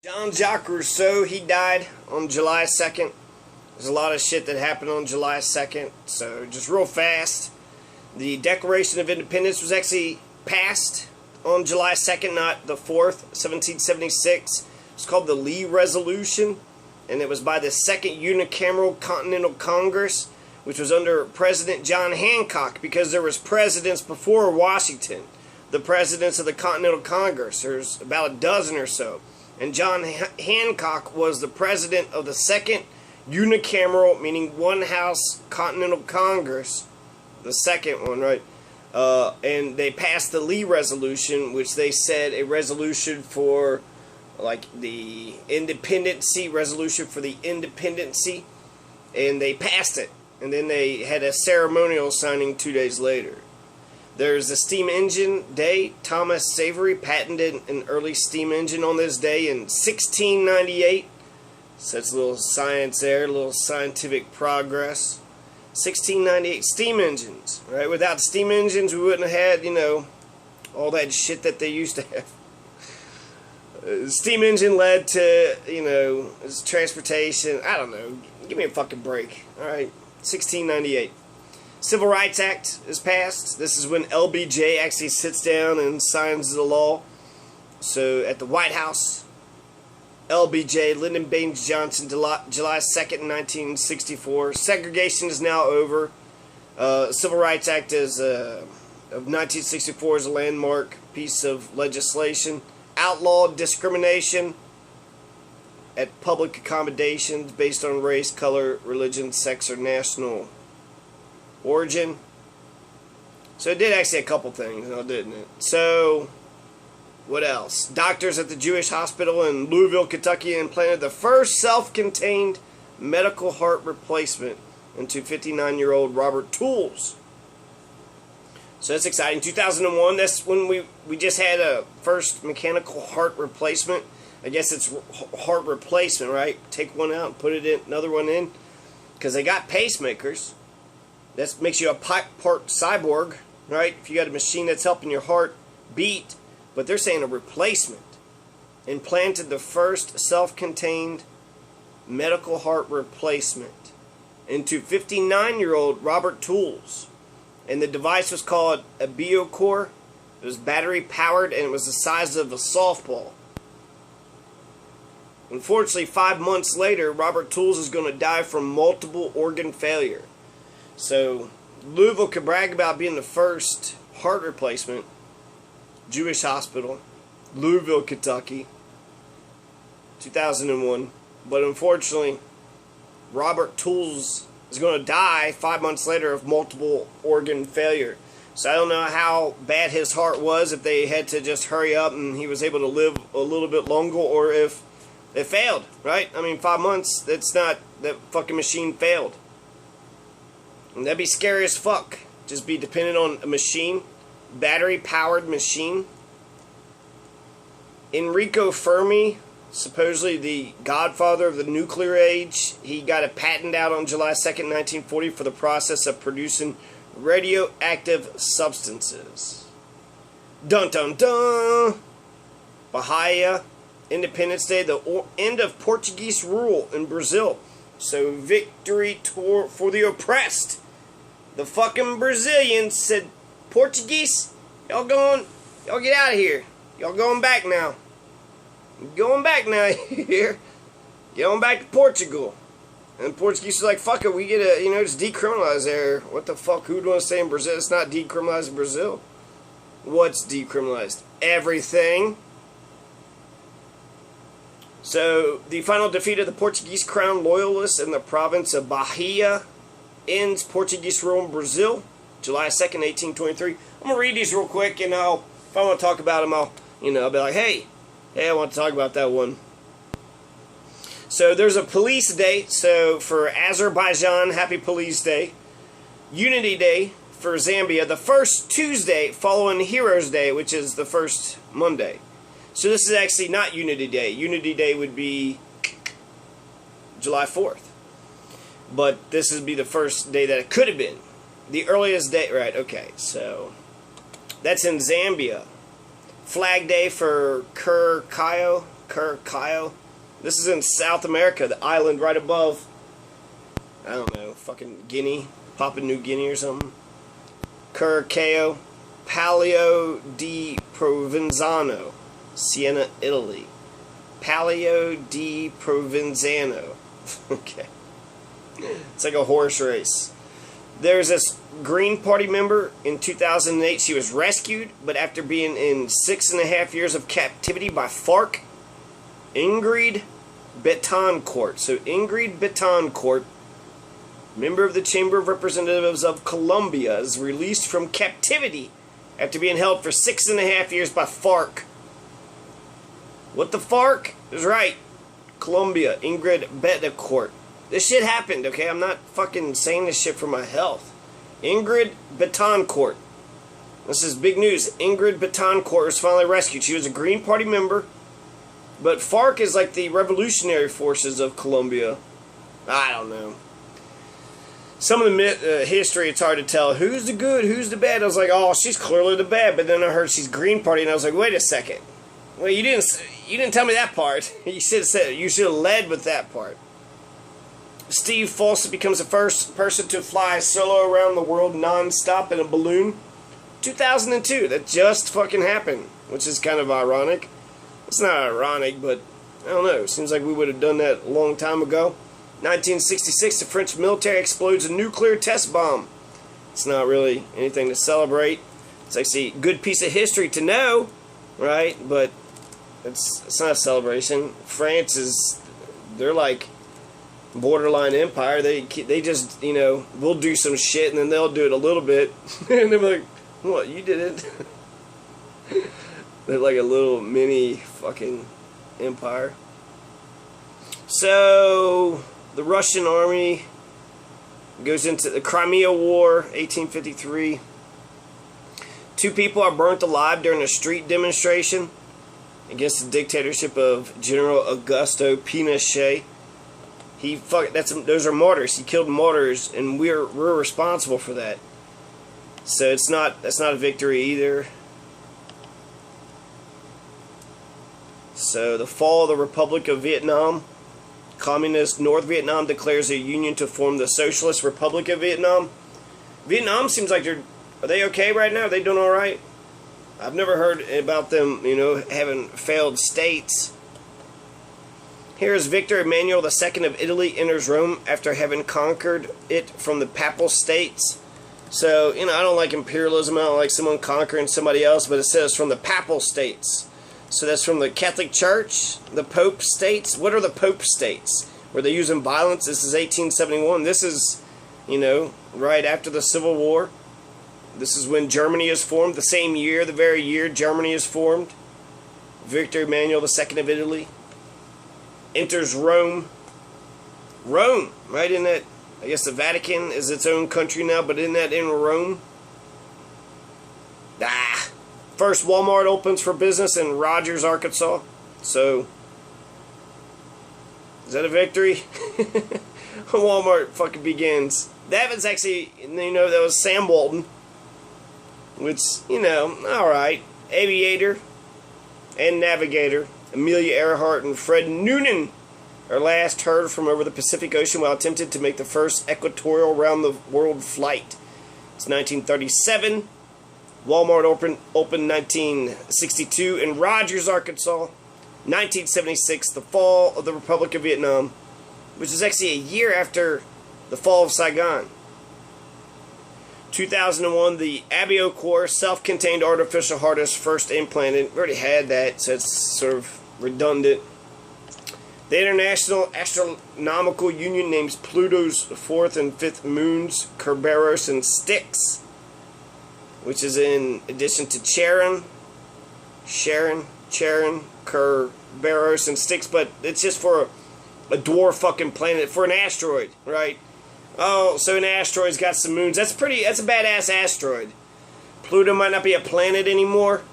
Jean-Jacques Rousseau, he died on July 2nd. There's a lot of shit that happened on July 2nd, so just real fast. The Declaration of Independence was actually passed on July 2nd, not the 4th, 1776. It's called the Lee Resolution, and it was by the Second Unicameral Continental Congress, which was under President John Hancock, because there was presidents before Washington, the presidents of the Continental Congress. There's about a dozen or so. And John Hancock was the president of the Second Unicameral, meaning one house Continental Congress, the second one, right? And they passed the Lee Resolution, which they said a resolution for, like, the independency, resolution for the independency, and they passed it. And then they had a ceremonial signing 2 days later. There's a steam engine day. Thomas Savery patented an early steam engine on this day in 1698. So that's a little science there, a little scientific progress. 1698, steam engines, right? Without steam engines, we wouldn't have had, all that shit that they used to have. Steam engine led to, transportation. I don't know. Give me a fucking break. All right, 1698. Civil Rights Act is passed. This is when LBJ actually sits down and signs the law. So at the White House, LBJ, Lyndon Baines Johnson, July 2nd, 1964. Segregation is now over. Civil Rights Act is of 1964 is a landmark piece of legislation. Outlawed discrimination at public accommodations based on race, color, religion, sex, or national origin. So it did actually a couple things, didn't it? So, what else? Doctors at the Jewish hospital in Louisville, Kentucky implanted the first self-contained medical heart replacement into 59-year-old Robert Tools. So that's exciting. 2001, that's when we just had a first mechanical heart replacement. I guess it's heart replacement, right? Take one out and put it in, another one in. Because they got pacemakers. That makes you a part cyborg, right? If you got a machine that's helping your heart beat, but they're saying a replacement. Implanted the first self-contained medical heart replacement into 59-year-old Robert Tools. And the device was called a BioCore. It was battery powered and it was the size of a softball. Unfortunately, 5 months later, Robert Tools is going to die from multiple organ failure. So, Louisville could brag about being the first heart replacement. Jewish hospital, Louisville, Kentucky, 2001. But unfortunately, Robert Tools is going to die 5 months later of multiple organ failure. So I don't know how bad his heart was, if they had to just hurry up and he was able to live a little bit longer, or if it failed, right? I mean, 5 months, that's not, that fucking machine failed. And that'd be scary as fuck. Just be dependent on a machine. Battery-powered machine. Enrico Fermi, supposedly the godfather of the nuclear age, he got a patent out on July 2nd, 1940 for the process of producing radioactive substances. Dun dun dun! Bahia, Independence Day, the end of Portuguese rule in Brazil. So victory for the oppressed. The fucking Brazilians said, Portuguese, y'all get out of here. Y'all going back now. Going back now here. Get on back to Portugal. And the Portuguese are like, fuck it, we get a, just decriminalize there. What the fuck, who'd want to say in Brazil? It's not decriminalized in Brazil. What's decriminalized? Everything. So, the final defeat of the Portuguese crown loyalists in the province of Bahia ends Portuguese rule in Brazil, July 2nd, 1823. I'm going to read these real quick, and if I want to talk about them, I'll be like, hey, I want to talk about that one. So, there's a police day. So, for Azerbaijan, happy police day. Unity day for Zambia, the first Tuesday following Heroes Day, which is the first Monday. So this is actually not Unity Day. Unity Day would be July 4th. But this would be the first day that it could have been. The earliest day, right, okay, so that's in Zambia. Flag Day for Ker Kayo, Curacao. This is in South America, the island right above, I don't know, fucking Guinea, Papua New Guinea or something. Curacao. Palio di Provenzano, Siena, Italy. Palio di Provenzano. Okay. It's like a horse race. There's this Green Party member in 2008. She was rescued, but after being in 6.5 years of captivity by FARC, Ingrid Betancourt. So Ingrid Betancourt, member of the Chamber of Representatives of Colombia, is released from captivity after being held for 6.5 years by FARC. What the FARC? Is right. Colombia. Ingrid Betancourt. This shit happened, okay? I'm not fucking saying this shit for my health. Ingrid Betancourt. This is big news. Ingrid Betancourt was finally rescued. She was a Green Party member, but FARC is like the revolutionary forces of Colombia. I don't know. Some of the history, it's hard to tell who's the good, who's the bad. I was like, oh, she's clearly the bad. But then I heard she's Green Party, and I was like, wait a second. Well, you didn't tell me that part. You should have led with that part. Steve Fawcett becomes the first person to fly solo around the world non-stop in a balloon. 2002. That just fucking happened, which is kind of ironic. It's not ironic, but I don't know. Seems like we would have done that a long time ago. 1966, the French military explodes a nuclear test bomb. It's not really anything to celebrate. It's actually a good piece of history to know, right? But it's not a celebration. France they're like borderline empire. They just, we'll do some shit and then they'll do it a little bit. And they're like, what, you did it? They're like a little mini fucking empire. So the Russian army goes into the Crimea War, 1853. 2 people are burnt alive during a street demonstration against the dictatorship of General Augusto Pinochet. Those are martyrs. He killed martyrs, and we're responsible for that. So that's not a victory either. So the fall of the Republic of Vietnam. Communist North Vietnam declares a union to form the Socialist Republic of Vietnam. Vietnam seems like are they okay right now? Are they doing all right? I've never heard about them, having failed states. Here is Victor Emmanuel II of Italy enters Rome after having conquered it from the Papal States. So, I don't like imperialism. I don't like someone conquering somebody else, but it says from the Papal States. So that's from the Catholic Church, the Pope States. What are the Pope States? Were they using violence? This is 1871. This is, right after the Civil War. This is when Germany is formed. The same year, the very year Germany is formed. Victor Emmanuel II of Italy enters Rome. Rome, right? In that, I guess the Vatican is its own country now, but isn't that in Rome? First Walmart opens for business in Rogers, Arkansas. So, is that a victory? Walmart fucking begins. That was actually, that was Sam Walton. Which, alright. Aviator and navigator Amelia Earhart and Fred Noonan are last heard from over the Pacific Ocean while attempted to make the first equatorial round-the-world flight. It's 1937. Walmart opened 1962 in Rogers, Arkansas. 1976, the fall of the Republic of Vietnam, which is actually a year after the fall of Saigon. 2001, the Abiocor self-contained artificial heart is first implanted. We already had that, so it's sort of redundant. The International Astronomical Union names Pluto's 4th and 5th moons Kerberos and Styx, which is in addition to Charon, Kerberos, and Styx, but it's just for a dwarf fucking planet, for an asteroid, right? Oh, so an asteroid's got some moons. That's a badass asteroid. Pluto might not be a planet anymore,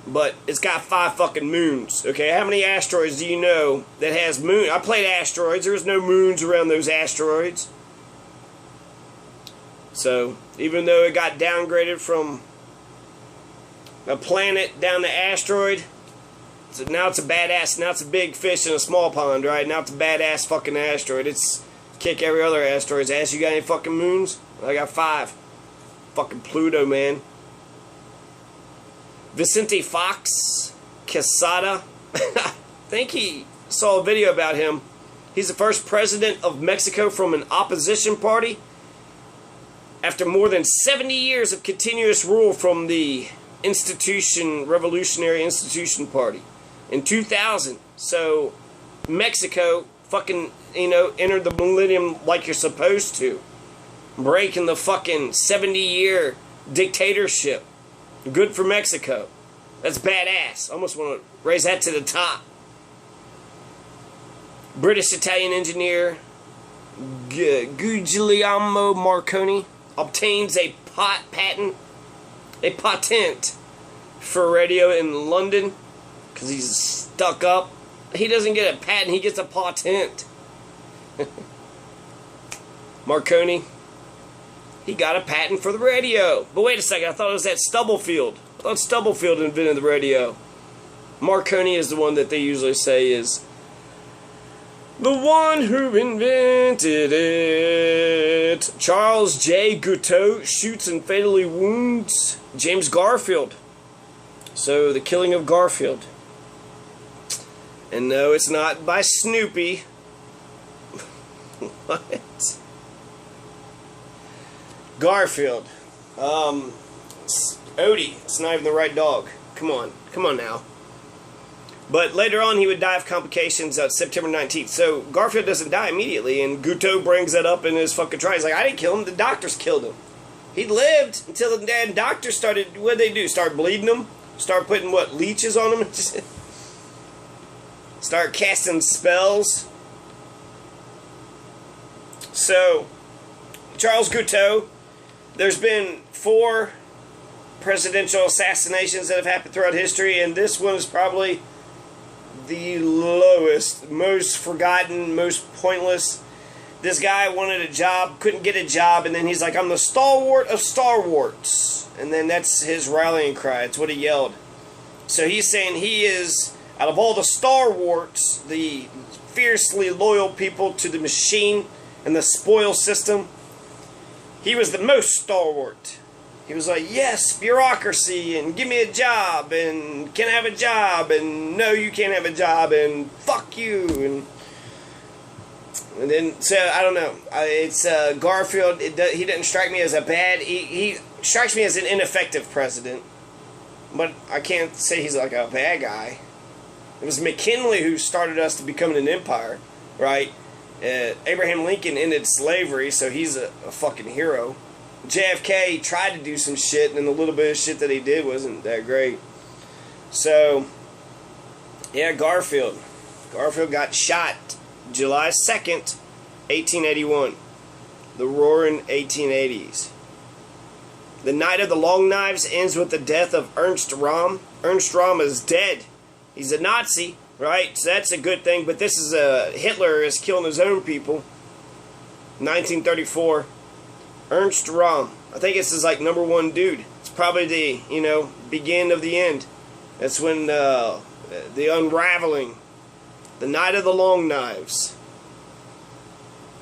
but it's got 5 fucking moons. Okay, how many asteroids do you know that has moon? I played asteroids. There was no moons around those asteroids. So, even though it got downgraded from a planet down to asteroid, So now it's a badass. Now it's a big fish in a small pond, right? Now it's a badass fucking asteroid. It's kick every other asteroid's ass. You got any fucking moons? I got 5. Fucking Pluto, man. Vicente Fox Quesada. I think he saw a video about him. He's the first president of Mexico from an opposition party after more than 70 years of continuous rule from the Revolutionary Institution Party in 2000. So Mexico fucking, entered the millennium like you're supposed to, breaking the fucking 70-year dictatorship. Good for Mexico. That's badass. I almost want to raise that to the top. British-Italian engineer Guglielmo Marconi obtains a patent for radio in London because he's stuck up. He doesn't get a patent, he gets a patent. Marconi, he got a patent for the radio. But wait a second, I thought it was at Stubblefield. I thought Stubblefield invented the radio. Marconi is the one that they usually say is the one who invented it. Charles J. Guiteau shoots and fatally wounds James Garfield. So, the killing of Garfield. And no, it's not by Snoopy. What? Garfield. Odie. It's not even the right dog. Come on. Come on now. But later on, he would die of complications on September 19th. So, Garfield doesn't die immediately, and Guiteau brings that up in his fucking trial. He's like, I didn't kill him, the doctors killed him. He lived until the damn doctors started, what did they do? Start bleeding him? Start putting, leeches on him? Start casting spells? So, Charles Guiteau, there's been 4 presidential assassinations that have happened throughout history, and this one is probably the lowest, most forgotten, most pointless. This guy wanted a job, couldn't get a job, and then he's like, I'm the stalwart of Starwarts. And then that's his rallying cry. It's what he yelled. So he's saying he is, out of all the Starwarts, the fiercely loyal people to the machine and the spoil system, he was the most stalwart. He was like, yes, bureaucracy, and give me a job, and can I have a job, and no, you can't have a job, and fuck you, and then, so, I don't know, it's, Garfield, he didn't strike me as a bad, he strikes me as an ineffective president, but I can't say he's like a bad guy. It was McKinley who started us to becoming an empire, right? Abraham Lincoln ended slavery, so he's a fucking hero. JFK tried to do some shit, and the little bit of shit that he did wasn't that great. So, yeah, Garfield. Garfield got shot July 2nd, 1881. The roaring 1880s. The Night of the Long Knives ends with the death of Ernst Röhm. Ernst Röhm is dead. He's a Nazi, right? So that's a good thing, but this is Hitler is killing his own people. 1934. Ernst Röhm. I think this is like #1 dude. It's probably the, beginning of the end. That's when the unraveling. The Night of the Long Knives.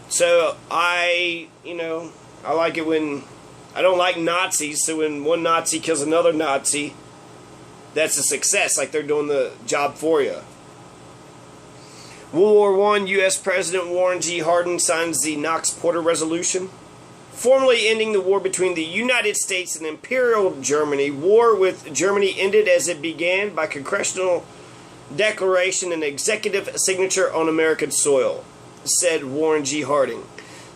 So I like it when, I don't like Nazis, so when one Nazi kills another Nazi, that's a success, like they're doing the job for you. World War I, U.S. President Warren G. Harding signs the Knox-Porter Resolution, formally ending the war between the United States and Imperial Germany. War with Germany ended as it began by congressional declaration and executive signature on American soil, said Warren G. Harding.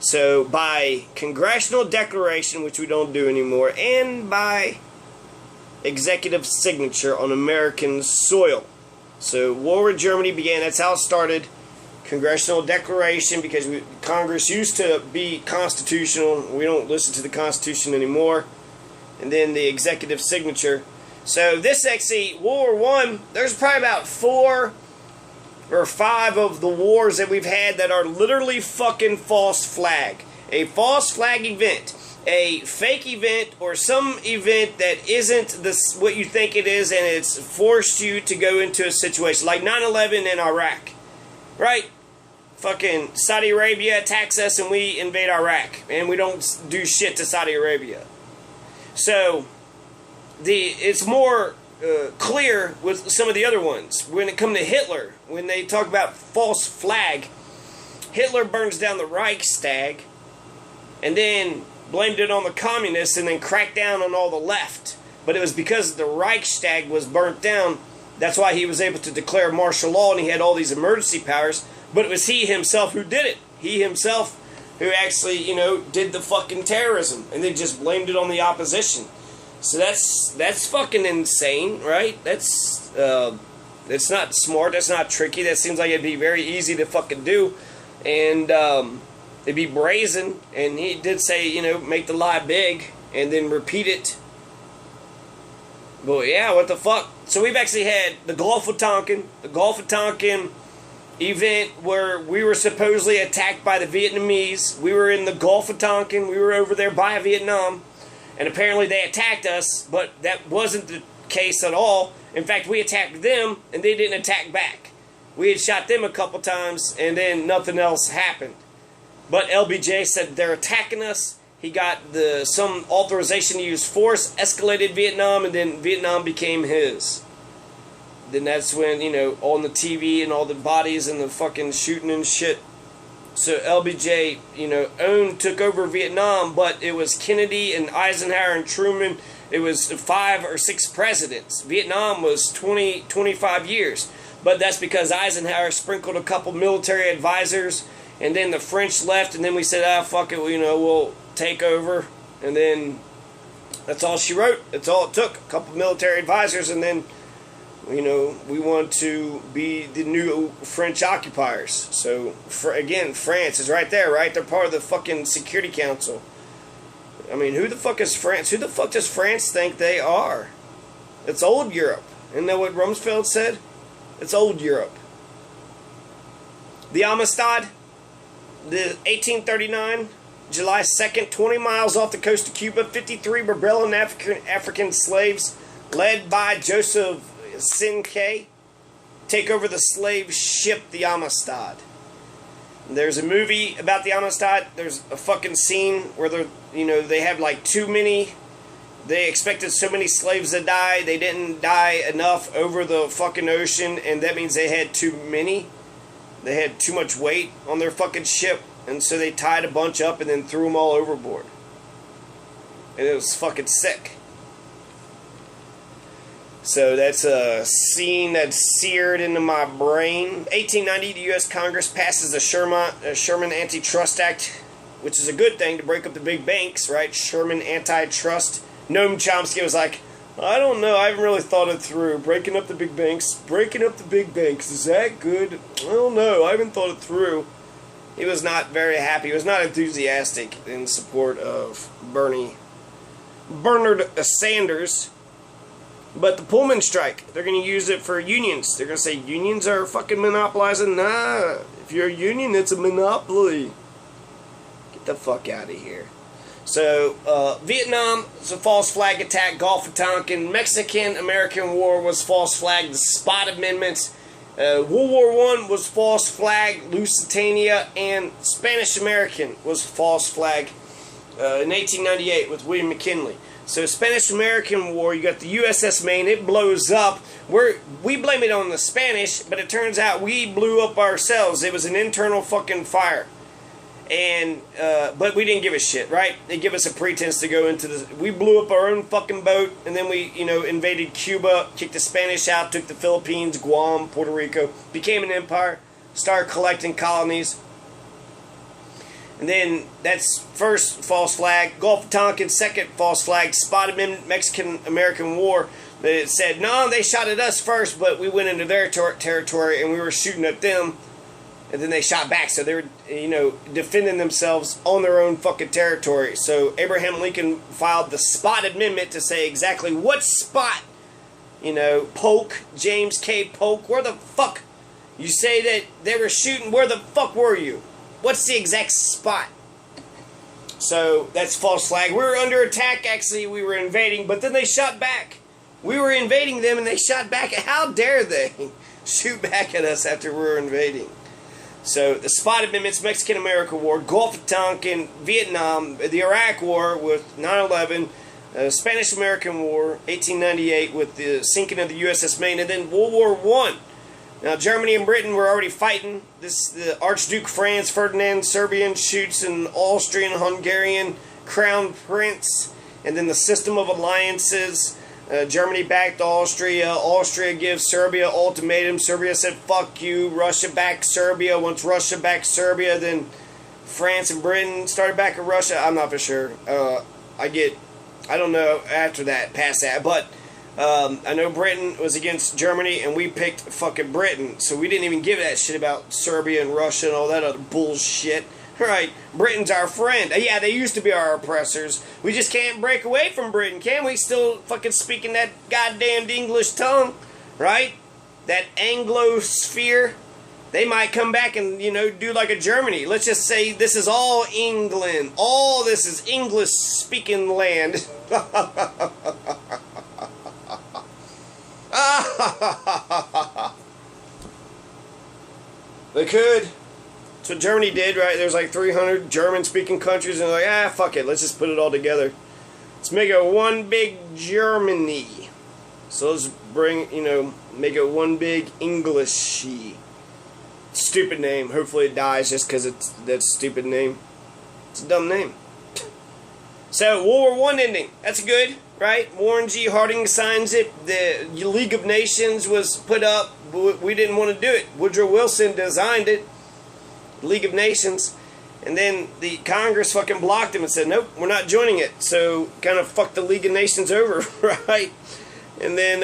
So, by congressional declaration, which we don't do anymore, and by executive signature on American soil. So, war with Germany began. That's how it started. Congressional declaration, because Congress used to be constitutional. We don't listen to the Constitution anymore. And then the executive signature. So this actually, World War I, there's probably about 4 or 5 of the wars that we've had that are literally fucking false flag. A false flag event. a fake event or some event that isn't this what you think it is, and it's forced you to go into a situation like 9/11 in Iraq, right? Fucking Saudi Arabia attacks us and we invade Iraq, and we don't do shit to Saudi Arabia. So it's more clear with some of the other ones. When it comes to Hitler, when they talk about false flag, Hitler burns down the Reichstag and then blamed it on the communists and then cracked down on all the left. But it was because the Reichstag was burnt down. That's why he was able to declare martial law and he had all these emergency powers. But it was he himself who did it. He himself who actually, did the fucking terrorism and then just blamed it on the opposition. So that's fucking insane, right? That's not smart. That's not tricky. That seems like it'd be very easy to fucking do. And it'd be brazen, and he did say, make the lie big, and then repeat it. But yeah, what the fuck? So we've actually had the Gulf of Tonkin event where we were supposedly attacked by the Vietnamese. We were in the Gulf of Tonkin. We were over there by Vietnam, and apparently they attacked us, but that wasn't the case at all. In fact, we attacked them, and they didn't attack back. We had shot them a couple times, and then nothing else happened. But LBJ said they're attacking us. He got some authorization to use force, escalated Vietnam, and then Vietnam became his. Then that's when, on the TV and all the bodies and the fucking shooting and shit. So LBJ, took over Vietnam, but it was Kennedy and Eisenhower and Truman. It was 5 or 6 presidents. Vietnam was 25 years. But that's because Eisenhower sprinkled a couple military advisors, and then the French left, and then we said, fuck it, we'll take over. And then that's all she wrote. That's all it took. A couple military advisors, and then, we want to be the new French occupiers. So, again, France is right there, right? They're part of the fucking Security Council. I mean, who the fuck is France? Who the fuck does France think they are? It's old Europe. Isn't that what Rumsfeld said? It's old Europe. The Amistad, the 1839, July 2nd, 20 miles off the coast of Cuba, 53 rebelling African slaves led by Joseph Sinkay take over the slave ship, the Amistad. There's a movie about the Amistad. There's a fucking scene where they have like too many. They expected so many slaves to die. They didn't die enough over the fucking ocean, and that means they had too many. They had too much weight on their fucking ship, and so they tied a bunch up and then threw them all overboard. And it was fucking sick. So that's a scene that's seared into my brain. 1890, the U.S. Congress passes the Sherman Antitrust Act, which is a good thing to break up the big banks, right? Sherman Antitrust. Noam Chomsky was like, I don't know, I haven't really thought it through. Breaking up the big banks, is that good? I don't know, I haven't thought it through. He was not very happy. He was not enthusiastic in support of Bernard Sanders. But the Pullman strike, they're going to use it for unions. They're going to say unions are fucking monopolizing. Nah, if you're a union, it's a monopoly. Get the fuck out of here. So, Vietnam was a false flag attack. Gulf of Tonkin. Mexican-American War was false flag. The Spot Amendments. World War I was false flag. Lusitania. And Spanish-American was false flag in 1898 with William McKinley. So, Spanish-American War, you got the USS Maine. It blows up. We blame it on the Spanish, but it turns out we blew up ourselves. It was an internal fucking fire. And, but we didn't give a shit, right? They give us a pretense to go into the... We blew up our own fucking boat, and then we, invaded Cuba, kicked the Spanish out, took the Philippines, Guam, Puerto Rico, became an empire, started collecting colonies. And then, that's first false flag. Gulf of Tonkin, second false flag. Spot Amendment, Mexican-American War. They said, no, they shot at us first, but we went into their territory, and we were shooting at them. And then they shot back, so they were, defending themselves on their own fucking territory. So Abraham Lincoln filed the Spot Amendment to say exactly what spot, Polk, James K. Polk, where the fuck? You say that they were shooting, where the fuck were you? What's the exact spot? So that's false flag. We were under attack, actually. We were invading, but then they shot back. We were invading them, and they shot back. How dare they shoot back at us after we were invading? So the Spot Amendments, Mexican-American War, Gulf of Tonkin, Vietnam, the Iraq War with 9/11, Spanish-American War, 1898 with the sinking of the USS Maine, and then World War I. Now, Germany and Britain were already fighting. The Archduke Franz Ferdinand, Serbian, shoots an Austrian-Hungarian crown prince. And then the system of alliances. Germany backed Austria. Austria gives Serbia ultimatum. Serbia said, fuck you. Russia backed Serbia. Once Russia backed Serbia, then France and Britain started backing Russia. I'm not for sure. I don't know after that, past that. But I know Britain was against Germany, and we picked fucking Britain. So we didn't even give that shit about Serbia and Russia and all that other bullshit. Right, Britain's our friend. Yeah, they used to be our oppressors. We just can't break away from Britain, can we? Still fucking speaking that goddamned English tongue, right? That Anglosphere. They might come back and, do like a Germany. Let's just say this is all England. All this is English-speaking land. They could. That's what Germany did, right? There's like 300 German-speaking countries, and they're like, fuck it, let's just put it all together. Let's make it one big Germany. So let's make it one big Englishy. Stupid name. Hopefully it dies just because it's that stupid name. It's a dumb name. So, World War I ending. That's good, right? Warren G. Harding signs it. The League of Nations was put up. We didn't want to do it. Woodrow Wilson designed it. League of Nations, and then the Congress fucking blocked him and said, nope, we're not joining it. So kind of fucked the League of Nations over, right? And then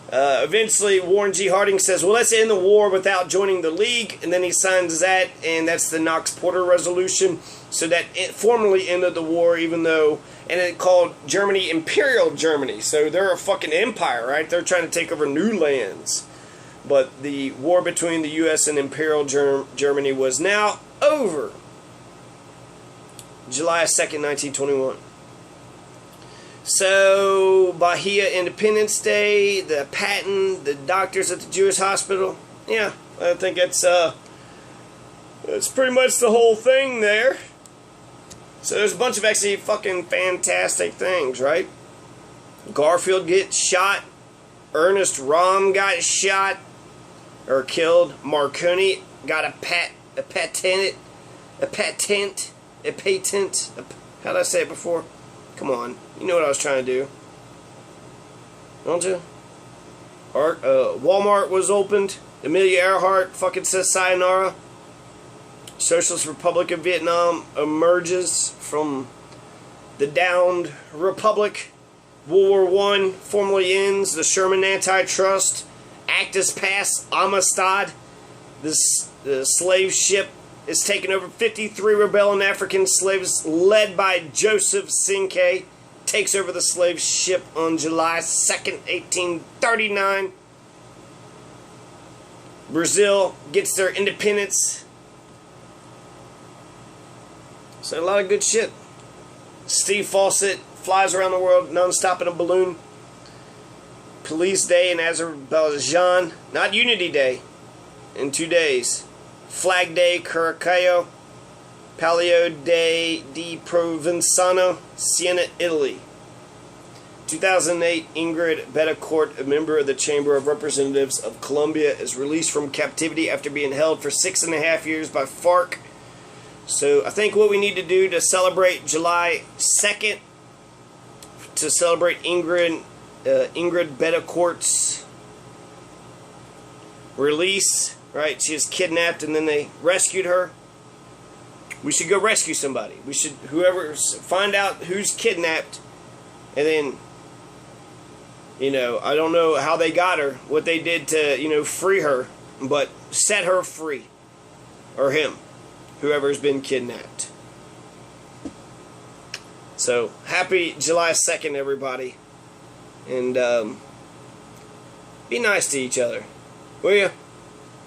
eventually Warren G. Harding says, well, let's end the war without joining the League, and then he signs that, and that's the Knox-Porter Resolution. So that it formally ended the war, even though, and it called Germany Imperial Germany. So they're a fucking empire, right? They're trying to take over new lands. But the war between the U.S. and Imperial Germany was now over. July 2nd, 1921. So, Bahia Independence Day, the Patton, the doctors at the Jewish hospital. Yeah, I think that's pretty much the whole thing there. So there's a bunch of actually fucking fantastic things, right? Garfield gets shot. Ernest Röhm got shot. Or killed. Marconi got a patent. How did I say it before? Come on, you know what I was trying to do, don't you? Walmart was opened. Amelia Earhart fucking says sayonara. Socialist Republic of Vietnam emerges from the downed republic. World War I formally ends. The Sherman Antitrust Act is passed. Amistad, the slave ship, is taken over. 53 rebelling African slaves led by Joseph Cinque takes over the slave ship on July 2nd, 1839. Brazil gets their independence. So a lot of good shit. Steve Fawcett flies around the world non-stop in a balloon. Police Day in Azerbaijan. Not Unity Day. In 2 days. Flag Day, Caracaio. Palio Day di Provenzano, Siena, Italy. 2008, Ingrid Betancourt, a member of the Chamber of Representatives of Colombia, is released from captivity after being held for 6.5 years by FARC. So I think what we need to do to celebrate July 2nd, to celebrate Ingrid Betancourt's release, right? She was kidnapped and then they rescued her. We should go rescue somebody. We should, find out who's kidnapped, and then, I don't know how they got her, what they did to, free her, but set her free. Or him. Whoever's been kidnapped. So, happy July 2nd, everybody. And, be nice to each other. Will ya?